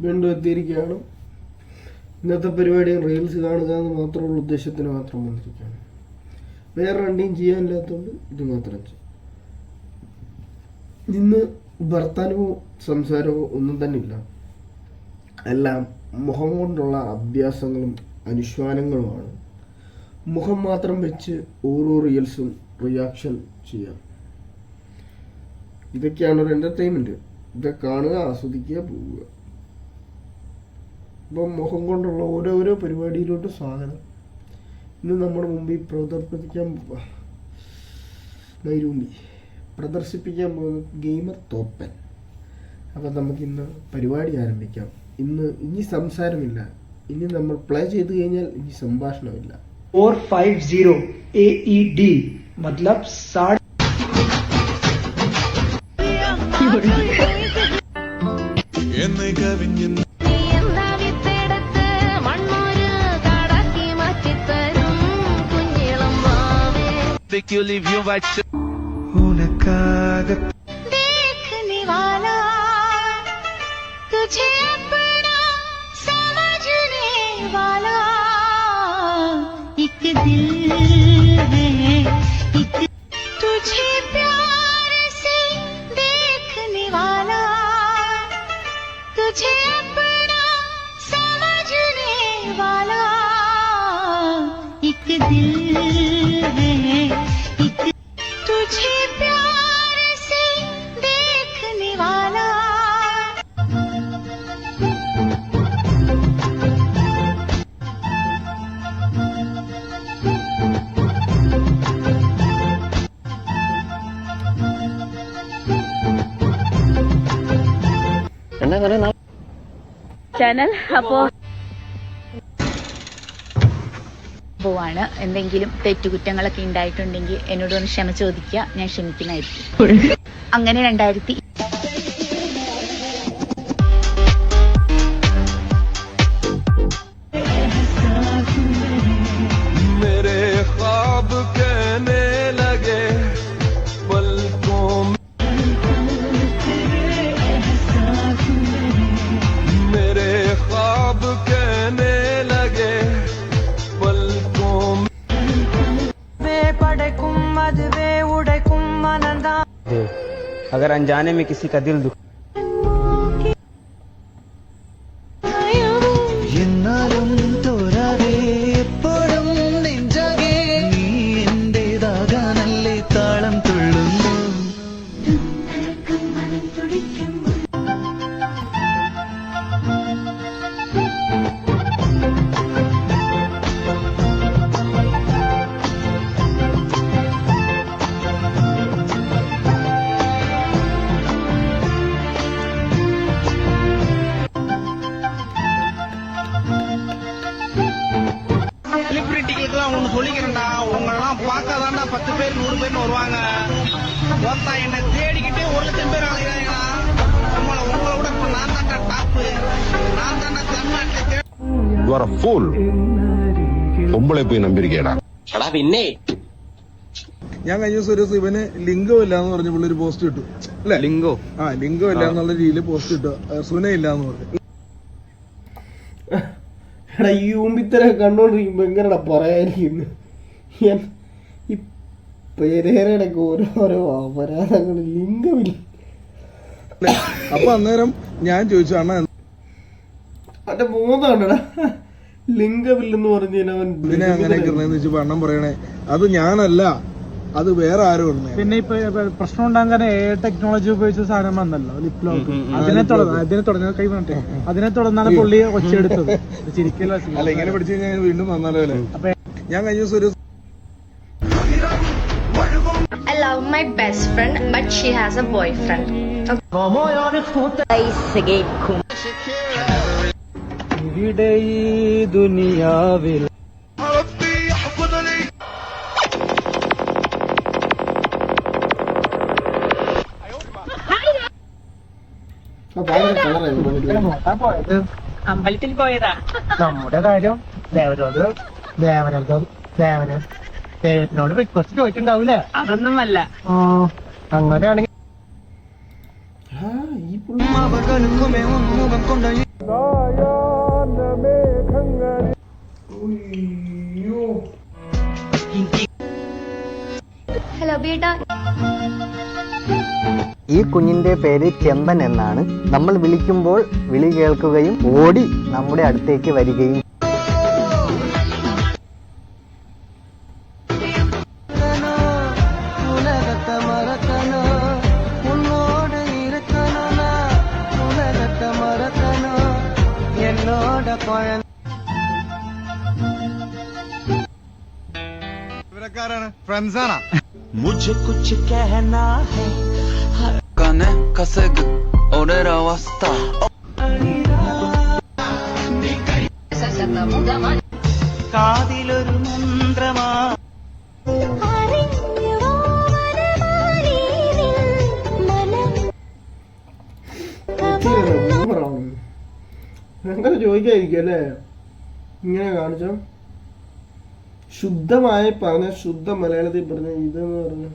വീണ്ടും എത്തിയിരിക്കുകയാണ്. ഇന്നത്തെ പരിപാടി റീൽസ് കാണുക എന്ന് മാത്രമുള്ള ഉദ്ദേശത്തിന് മാത്രം വന്നിരിക്കുകയാണ്. വേറെ രണ്ടിയും ചെയ്യാനില്ലാത്തതുകൊണ്ട് ഇത് മാത്രം ചെയ്യും. ഇന്ന് വർത്തമാനമോ സംസാരമോ ഒന്നും തന്നെ ഇല്ല. എല്ലാം മുഖം കൊണ്ടുള്ള അഭ്യാസങ്ങളും അനുഷ്ഠാനങ്ങളുമാണ്. മുഖം മാത്രം വെച്ച് ഓരോ റീൽസും റിയാക്ഷൻ ചെയ്യാം. ഇതൊക്കെയാണ് ഒരു എൻ്റർടൈൻമെൻറ്റ്. ഇതൊക്കെ കാണുക, ആസ്വദിക്കുക, പോവുക. അപ്പം മുഖം കൊണ്ടുള്ള ഓരോരോ പരിപാടിയിലോട്ട് സ്വാഗതം. ഇന്ന് നമ്മുടെ മുമ്പിൽ പ്രദർശിപ്പിക്കാൻ പോകുന്ന ഗെയിമർ തോപ്പൻ. അപ്പം നമുക്കിന്ന് പരിപാടി ആരംഭിക്കാം. ഇനി സംസാരമില്ല. ഇനി നമ്മൾ പ്ലേ ചെയ്ത് കഴിഞ്ഞാൽ ഇനി സംഭാഷണമില്ല. 450 AED मतलब 60 देखने वाला तुझे अपना समझने वाला एक दिल है, एक तुझे प्यार से देखने वाला तुझे अपना समझने वाला एक दिल है, एक तुझे प्यार से देखने वाला. ചാനൽ അപ്പോൾ പോവാണ്. എന്തെങ്കിലും തെറ്റുകുറ്റങ്ങളൊക്കെ ഉണ്ടായിട്ടുണ്ടെങ്കിൽ എന്നോട് ഒന്ന് ക്ഷമ ചോദിക്കുക, ഞാൻ ക്ഷമിക്കുന്നതായിരിക്കും. അങ്ങനെ 2000 अगर अनजाने में किसी का दिल दुख சொல்லிக்கிறேன்டா. உங்களெல்லாம் பார்க்காதாண்டா 10 பேர் 100 பேர் வருவாங்க. மொத்தம் என்ன தேடிக்கிட்டே 1,00,000 பேர் அழைக்கிறாங்களா. உங்களை விட இப்ப நான் தாண்டா டாப்பு. நான் தாண்டா தமிழ்நாட்டில் പൊമ്പളെ പോയി നമ്പിരിക്കേടാ. പിന്നെ ഞാൻ കഴിഞ്ഞ ദിവസം ഒരു ഇവന് ലിംഗം ഇല്ല എന്ന് പറഞ്ഞ പുള്ളി ഒരു പോസ്റ്റ് ഇട്ടു അല്ലെ? ലിംഗം ഇല്ല എന്നുള്ള രീതിയിൽ പോസ്റ്റ് ഇട്ടു. സുന ഇല്ല എന്ന് പറഞ്ഞു. എടാ ഈ ഊമ്പിത്തര കണ്ടോണ്ടിരിക്കുമ്പോ എങ്ങനെടാ പറയാനിരിക്കുന്നു. ഈ പേരേരടക്ക ഓരോരോ അപരാധങ്ങൾ ലിംഗമില്ല. അപ്പൊ അന്നേരം ഞാൻ ചോദിച്ചു, അണ്ണ അവന്റെ മോതാണടാ ലിംഗമില്ലെന്ന് പറഞ്ഞാൽ അവൻ ഇതിനെ അങ്ങനെ കിടന്നെന്ന് വെച്ചപ്പോ അണ്ണൻ പറയണേ അത് ഞാനല്ല, അത് വേറെ ആരും ഉണ്ട്. പിന്നെ ഇപ്പൊ പ്രശ്നം ഉണ്ടാകാൻ ടെക്നോളജി ഉപയോഗിച്ച സാധനം വന്നല്ലോ, ലിപ് ലോക്ക്. അതിനെ തുടർന്ന് കൈ പറഞ്ഞിട്ട് അതിനെ തുടർന്നാണ് പുള്ളി ഒച്ചയെടുത്തത്. ചിരിക്കല്ല അല്ല, ഇങ്ങനെ പിടിച്ചു കഴിഞ്ഞാൽ വീണ്ടും വന്നാലോ അല്ലേ? അപ്പൊ ഞാൻ കഴിഞ്ഞ ദിവസം ഒരു I love my best friend, but she has a boyfriend. ഇവിടെ ഈ ദുനിയാവിൽ അമ്പലത്തിൽ പോയതാ. നമ്മുടെ കാര്യം ദേവനോട് റിക്വസ്റ്റ് ചോദിച്ചിട്ടുണ്ടാവൂലേ? അതൊന്നുമല്ല. അങ്ങനെയാണെങ്കിൽ ഈ പുള്ളി Hello, beta. ഈ കുഞ്ഞിന്റെ പേര് ചെമ്പൻ എന്നാണ്. നമ്മൾ വിളിക്കുമ്പോൾ വിളി കേൾക്കുകയും ഓടി നമ്മുടെ അടുത്തേക്ക് വരികയും ഇവരക്കാരാണ് ഫ്രണ്ട്സാണ്. मुझे कुछ कहना है കനെ കസക് ഓരോ അവസ്ഥ കാതിലൊരു മന്ത്രമാ അങ്ങനെ ചോദിക്കായിരിക്കും അല്ലേ? ഇങ്ങനെ കാണിച്ചോ, ശുദ്ധമായി പറഞ്ഞ, ശുദ്ധ മലയാളത്തിൽ പറഞ്ഞ ഇതെന്ന് പറഞ്ഞു.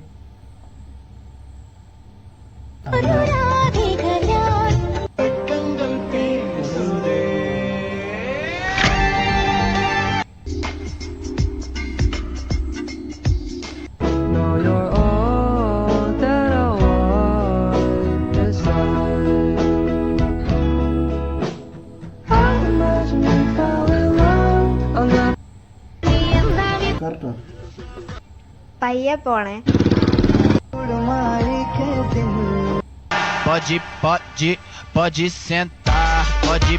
കറക്റ്റാ. പയ്യെ പോണേ. Pode sentar, pode.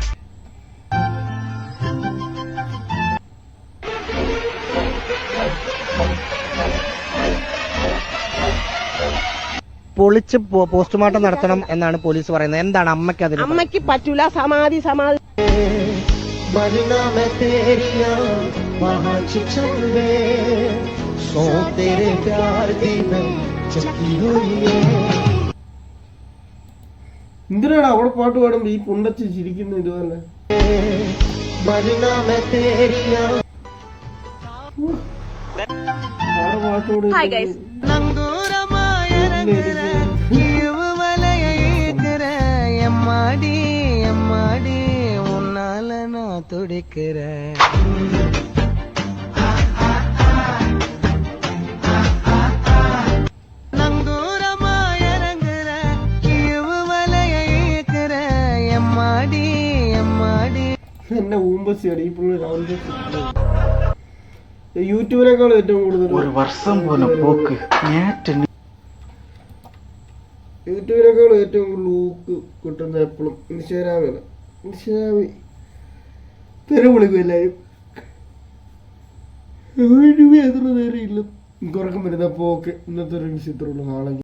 പൊളിച്ച് പോസ്റ്റ്മോർട്ടം നടത്തണം എന്നാണ് പോലീസ് പറയുന്നത്. എന്താണ് അമ്മയ്ക്ക് അതിന്? അമ്മയ്ക്ക് പറ്റൂല. സമാധി സമാധി എന്തിനാണ് അവിടെ പാട്ട് പാടുമ്പോ ഈ പുണ്ടച്ച് ചിരിക്കുന്ന ഇതുപോലെ? പാട്ടോട് எம்மாடி எம்மாடி உன்னால நான் துடிக்கிறேன். நங்கூரமா இறங்குற இவு மலைய ஈக்குற எம்மாடி எம்மாடி. എന്നെ ഊമ്പസിയാണ് ഈ പുള്ളി. യൂട്യൂബിനേക്കാൾ ഏറ്റവും കൂടുതൽ ഒരു വർഷം പോലെ പോക്ക്. യൂട്യൂബിനേക്കാൾ ഏറ്റവും കൂടുതൽ ഊക്ക് കിട്ടുന്ന എപ്പോഴും ഇൻസ്റ്റാഗ്രാമിലാണ്. ഇൻസ്റ്റാഗ്രാമിൽ തെരു വിളിക്കും എല്ലാവരും. എത്ര നേരം ഇല്ല കുറക്കം വരുന്നപ്പോൾ ഓക്കെ. ഇന്നത്തെ ഒരു ചിത്രമുള്ളൂ. നാളെ